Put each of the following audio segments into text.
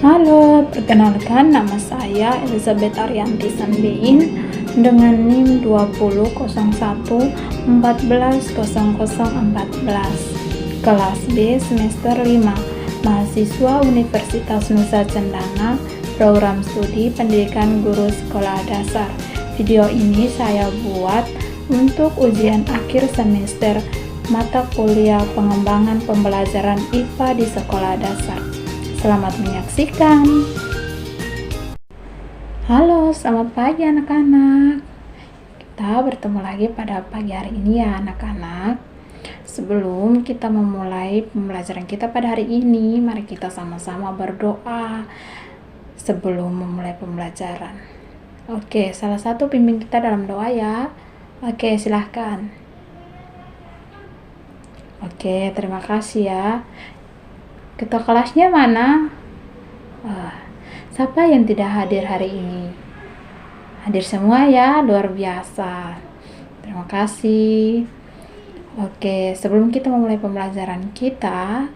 Halo, perkenalkan nama saya Elizabeth Arianti Sanbein dengan NIM 20.01.14.0014, kelas B semester 5, mahasiswa Universitas Nusa Cendana, program studi pendidikan guru sekolah dasar. Video ini saya buat untuk ujian akhir semester mata kuliah pengembangan pembelajaran IPA di sekolah dasar. Selamat menyaksikan. Halo, selamat pagi anak-anak. Kita bertemu lagi pada pagi hari ini ya anak-anak. Sebelum kita memulai pembelajaran kita pada hari ini, mari kita sama-sama berdoa sebelum memulai pembelajaran. Oke, salah satu pimpin kita dalam doa ya. Oke, silahkan. Oke, terima kasih ya. Ketua kelasnya mana? Siapa yang tidak hadir hari ini? Hadir semua ya, luar biasa. Terima kasih. Oke, sebelum kita memulai pembelajaran kita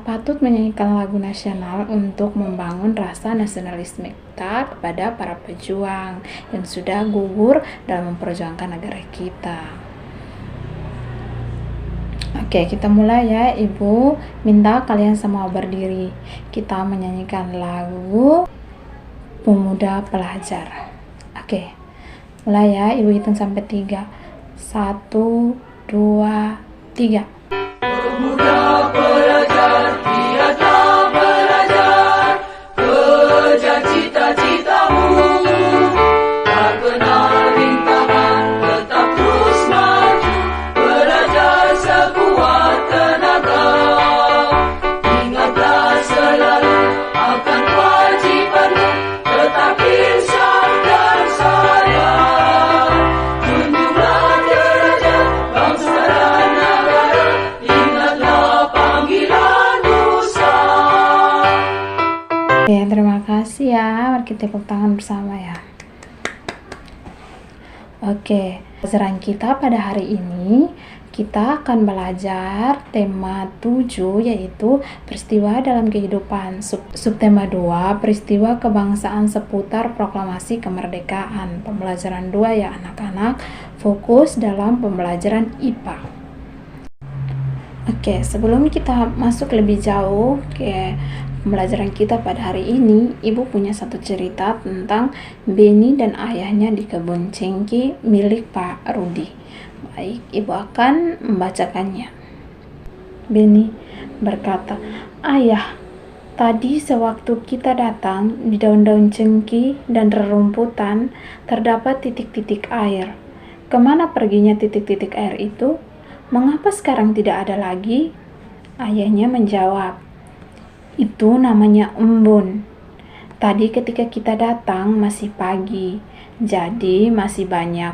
patut menyanyikan lagu nasional untuk membangun rasa nasionalisme kita kepada para pejuang yang sudah gugur dalam memperjuangkan negara kita. Oke, kita mulai ya. Ibu minta kalian semua berdiri. Kita menyanyikan lagu Pemuda Pelajar. Oke, mulai ya. Ibu hitung sampai 3. 1, 2, 3. Pemuda pelajar, giatlah belajar, kejar cita-citamu. Tak kenal rintangan, tetap terus maju, belajar sekuat tenaga. Ingatlah selalu akan kewajibanmu, tetap insaf dan sabar. Junjunglah derajat bangsa dan negara, ingatlah panggilan Nusa. Oke, terima kasih ya. Mari kita tepuk tangan bersama ya. Oke, pelajaran kita pada hari ini kita akan belajar tema 7 yaitu peristiwa dalam kehidupan. Subtema 2, peristiwa kebangsaan seputar proklamasi kemerdekaan. Pembelajaran 2 ya anak-anak, fokus dalam pembelajaran IPA. Oke, sebelum kita masuk lebih jauh ke pembelajaran kita pada hari ini, Ibu punya satu cerita tentang Beni dan ayahnya di kebun cengkeh milik Pak Rudi. Baik, Ibu akan membacakannya. Beni berkata, "Ayah, tadi sewaktu kita datang, di daun-daun cengkeh dan rerumputan terdapat titik-titik air. Kemana perginya titik-titik air itu? Mengapa sekarang tidak ada lagi?" Ayahnya menjawab, "Itu namanya embun. Tadi ketika kita datang masih pagi, jadi masih banyak.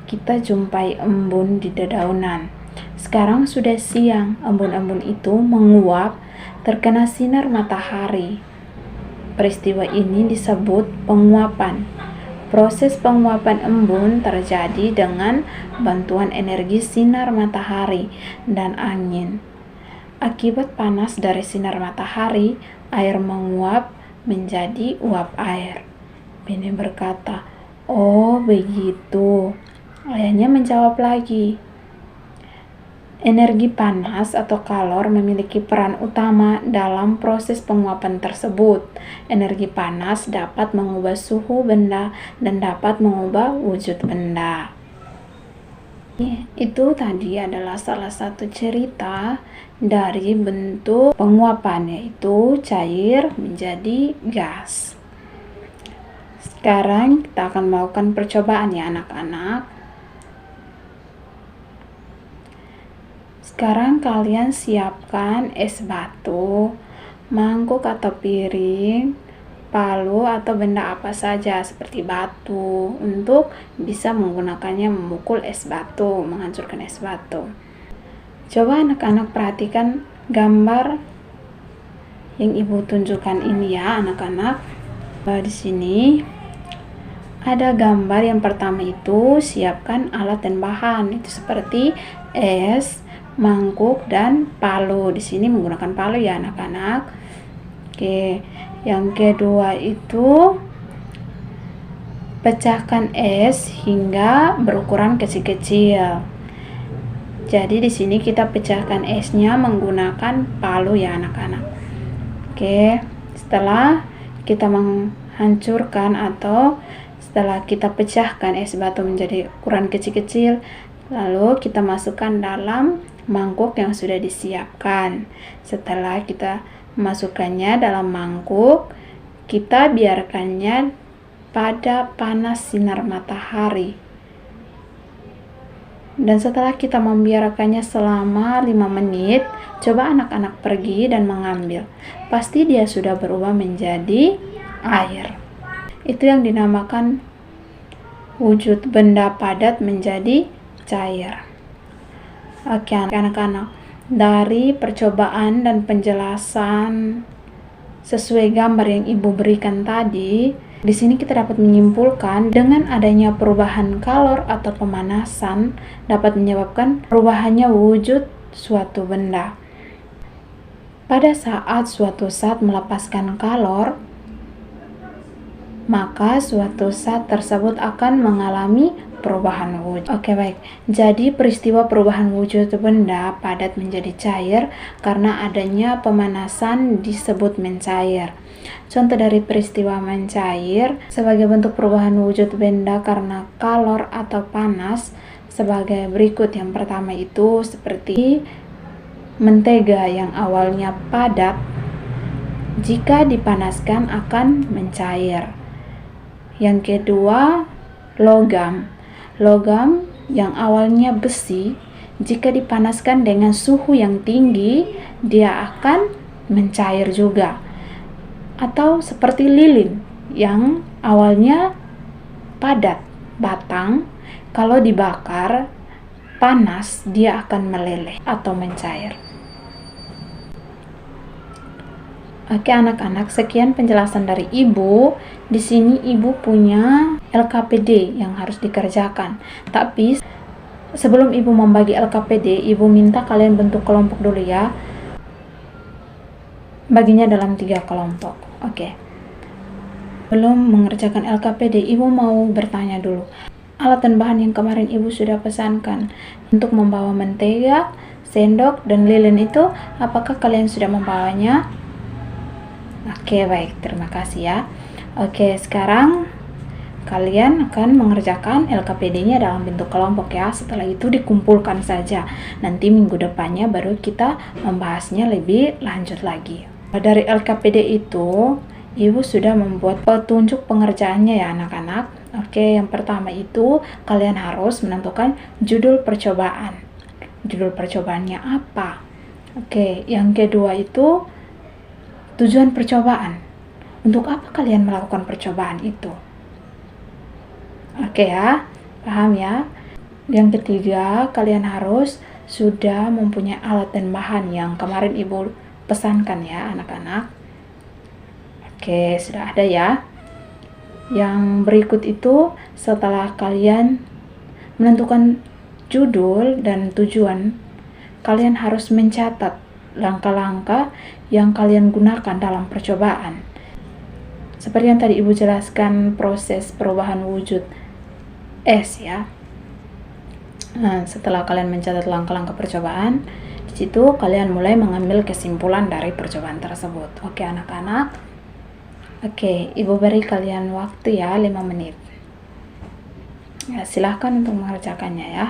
Kita jumpai embun di dedaunan. Sekarang sudah siang, embun-embun itu menguap terkena sinar matahari. Peristiwa ini disebut penguapan. Proses penguapan embun terjadi dengan bantuan energi sinar matahari dan angin. Akibat panas dari sinar matahari, air menguap menjadi uap air." Beni berkata, "Oh begitu." Ayahnya menjawab lagi, "Energi panas atau kalor memiliki peran utama dalam proses penguapan tersebut. Energi panas dapat mengubah suhu benda dan dapat mengubah wujud benda." Itu tadi adalah salah satu cerita dari bentuk penguapan, yaitu cair menjadi gas. Sekarang kita akan melakukan percobaan ya anak-anak. Sekarang kalian siapkan es batu, mangkuk atau piring, palu atau benda apa saja seperti batu untuk bisa menggunakannya memukul es batu, menghancurkan es batu. Coba anak-anak perhatikan gambar yang Ibu tunjukkan ini ya anak-anak. Di sini ada gambar yang pertama itu siapkan alat dan bahan. Itu seperti es, mangkuk dan palu. Di sini menggunakan palu ya anak-anak. Oke, Yang kedua itu pecahkan es hingga berukuran kecil-kecil. Jadi di sini kita pecahkan esnya menggunakan palu ya anak-anak. Oke, setelah kita menghancurkan atau setelah kita pecahkan es batu menjadi ukuran kecil-kecil, lalu kita masukkan dalam mangkuk yang sudah disiapkan. Setelah kita masukkannya dalam mangkuk, kita biarkannya pada panas sinar matahari. Dan setelah kita membiarkannya selama 5 menit, coba anak-anak pergi dan mengambil. Pasti dia sudah berubah menjadi air. Itu yang dinamakan wujud benda padat menjadi cair. Oke anak-anak, dari percobaan dan penjelasan sesuai gambar yang ibu berikan tadi, di sini kita dapat menyimpulkan dengan adanya perubahan kalor atau pemanasan dapat menyebabkan perubahannya wujud suatu benda. Pada saat suatu zat melepaskan kalor, maka suatu zat tersebut akan mengalami perubahan wujud. Oke, baik. Jadi peristiwa perubahan wujud benda padat menjadi cair karena adanya pemanasan disebut mencair. Contoh dari peristiwa mencair sebagai bentuk perubahan wujud benda karena kalor atau panas sebagai berikut. Yang pertama itu seperti mentega yang awalnya padat, jika dipanaskan akan mencair. Yang kedua, logam. Logam yang awalnya besi, jika dipanaskan dengan suhu yang tinggi, dia akan mencair juga. Atau seperti lilin yang awalnya padat, batang, kalau dibakar panas dia akan meleleh atau mencair. Oke anak-anak, sekian penjelasan dari ibu. Di sini ibu punya LKPD yang harus dikerjakan. Tapi sebelum ibu membagi LKPD, ibu minta kalian bentuk kelompok dulu ya. Baginya dalam 3 kelompok. Oke. Belum mengerjakan LKPD, ibu mau bertanya dulu. Alat dan bahan yang kemarin ibu sudah pesankan untuk membawa mentega, sendok, dan lilin itu, apakah kalian sudah membawanya? Oke, baik. Terima kasih ya. Oke, sekarang kalian akan mengerjakan LKPD-nya dalam bentuk kelompok ya. Setelah itu dikumpulkan saja. Nanti minggu depannya baru kita membahasnya lebih lanjut lagi. Dari LKPD itu, ibu sudah membuat petunjuk pengerjaannya ya anak-anak. Oke, yang pertama itu kalian harus menentukan judul percobaan. Judul percobaannya apa? Oke, yang kedua itu tujuan percobaan. Untuk apa kalian melakukan percobaan itu? Oke ya, paham ya? Yang ketiga, kalian harus sudah mempunyai alat dan bahan yang kemarin ibu pesankan ya anak-anak. Oke, sudah ada ya. Yang berikut itu setelah kalian menentukan judul dan tujuan, kalian harus mencatat langkah-langkah yang kalian gunakan dalam percobaan. Seperti yang tadi ibu jelaskan proses perubahan wujud es ya. Nah, setelah kalian mencatat langkah-langkah percobaan, di situ kalian mulai mengambil kesimpulan dari percobaan tersebut. Oke anak-anak. Oke, ibu beri kalian waktu ya 5 menit. Ya, silahkan untuk mengerjakannya ya.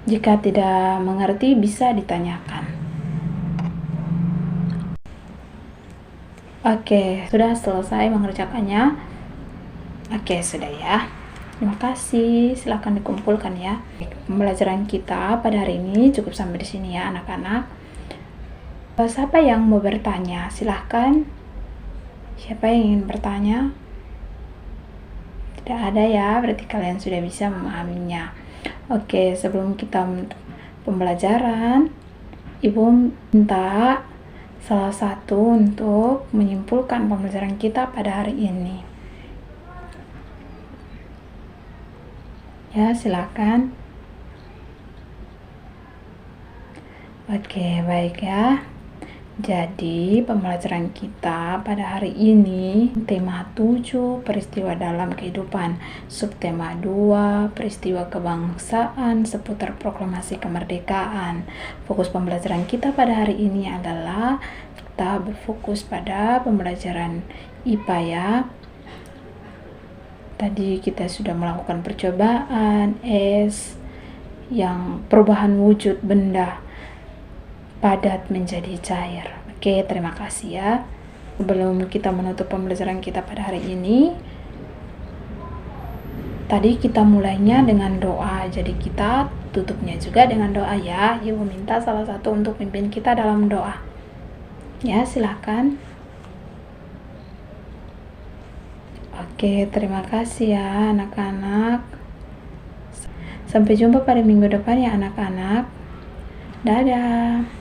Jika tidak mengerti bisa ditanyakan. Oke, sudah selesai mengerjakannya. Oke, sudah ya. Terima kasih, silahkan dikumpulkan ya. Pembelajaran kita pada hari ini cukup sampai di sini ya anak-anak. Siapa yang mau bertanya? Silahkan. Siapa yang ingin bertanya? Tidak ada ya, berarti kalian sudah bisa memahaminya. Oke, sebelum kita pembelajaran, ibu minta salah satu untuk menyimpulkan pembelajaran kita pada hari ini. Ya, silakan. Oke, baik ya. Jadi, pembelajaran kita pada hari ini, tema 7, peristiwa dalam kehidupan. Subtema 2, peristiwa kebangsaan seputar proklamasi kemerdekaan. Fokus pembelajaran kita pada hari ini adalah kita berfokus pada pembelajaran IPA ya. Tadi kita sudah melakukan percobaan S yang perubahan wujud benda padat menjadi cair. Oke, terima kasih ya. Sebelum kita menutup pembelajaran kita pada hari ini, tadi kita mulainya dengan doa. Jadi kita tutupnya juga dengan doa ya. Ibu minta salah satu untuk pimpin kita dalam doa. Ya, silakan. Oke, terima kasih ya anak-anak. Sampai jumpa pada minggu depan ya anak-anak. Dadah.